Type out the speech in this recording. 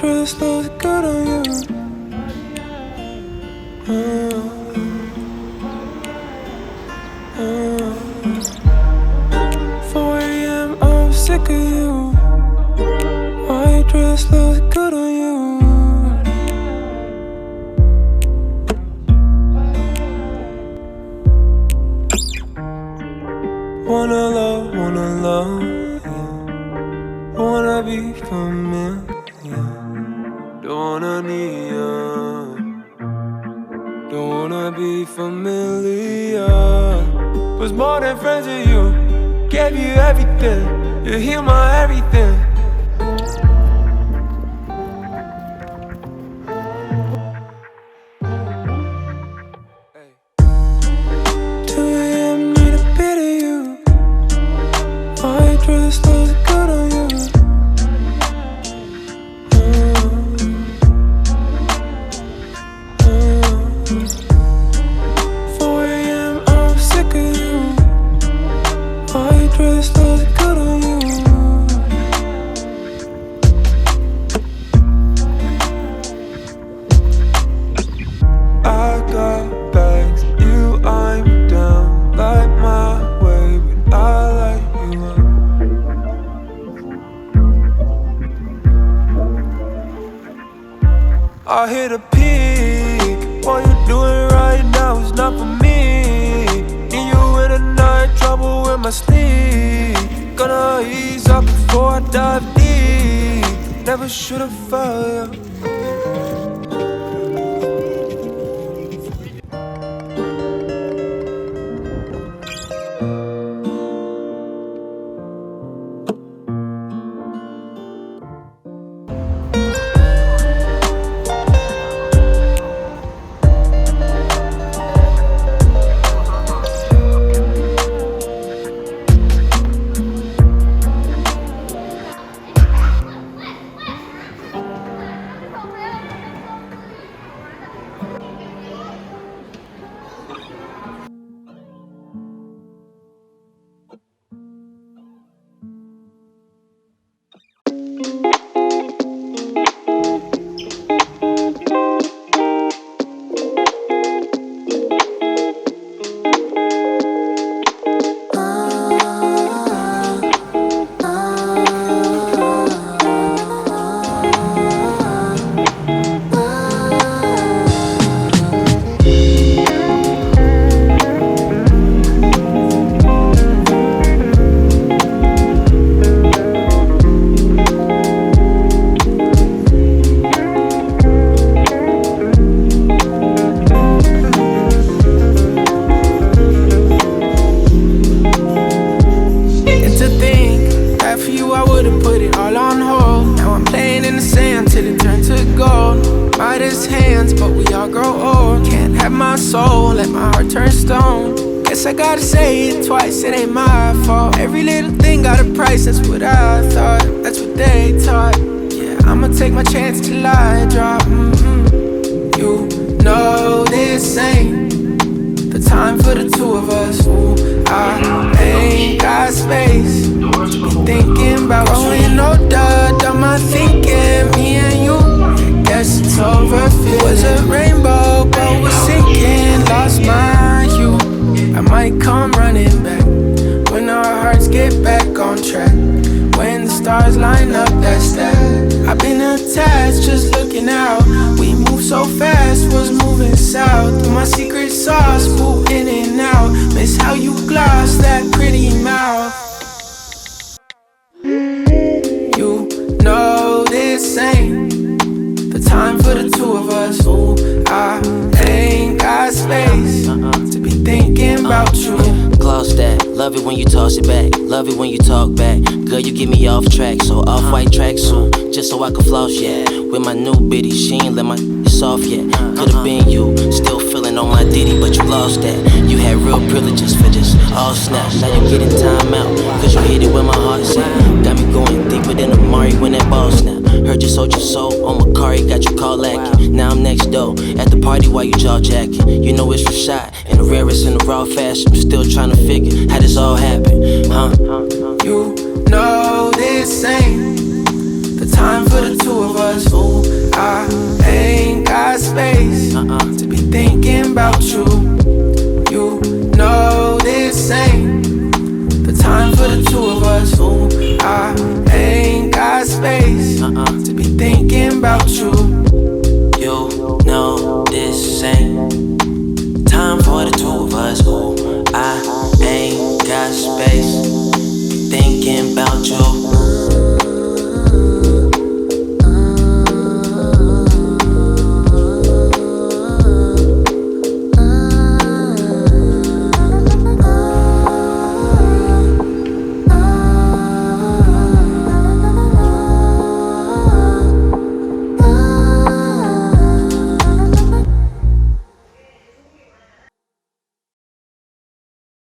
dress looks good on you. 4 a.m. I'm sick of you. White dress looks good on you. Wanna love, yeah. Wanna be familiar. Don't wanna need you. Don't wanna be familiar. Was more than friends with you. Gave you everything. You heal my everything. Hey. 2 a.m. need a bit of you. White dress looks good on you. 4 a.m. I'm sick of you. White dress looks good on you. I got bags, you I'm down. Like my way, but I like you up. I hit a peak. What you doing right now is not for me. Need you in the night, trouble with my sleep. Gonna ease up before I dive deep. Never should've felt you. I gotta say it twice, it ain't my fault. Every little thing got a price, that's what I thought. That's what they taught. Yeah, I'ma take my chance till I drop. You know this ain't the time for the two of us. Ooh, I ain't got space. Be thinking about growing older, done my thinking, me and you. Guess it's over. It was a rainbow, but we're sinking. Lost my hue. I might come running back when our hearts get back on track. When the stars line up, that's that. I've been attached, just looking out. We move so fast, was moving south. My secret sauce, boo, in and out. Miss how you gloss that pretty mouth. You know this ain't the time for the two of us. Ooh, I ain't got space to be thinking about you. Gloss that, love it when you toss it back. Love it when you talk back. Girl, you get me off track, so off-white tracksuit, just so I can floss, yeah. With my new bitty, she ain't let my soft yet. Could've been you, still feeling on my ditty, but you lost that. You had real privileges for just all snap. Now you getting time out, cause you hit it where my heart's at. Got me going deeper than Amari when that ball snap. Heard you sold your soul on Macari, got you call lacking. Now I'm next door, at the party while you jaw jacking. You know it's Rashad, in the rarest in the raw fashion. I'm still trying to figure how this all happened, huh? You know this ain't the time for the two of us. Ooh, you.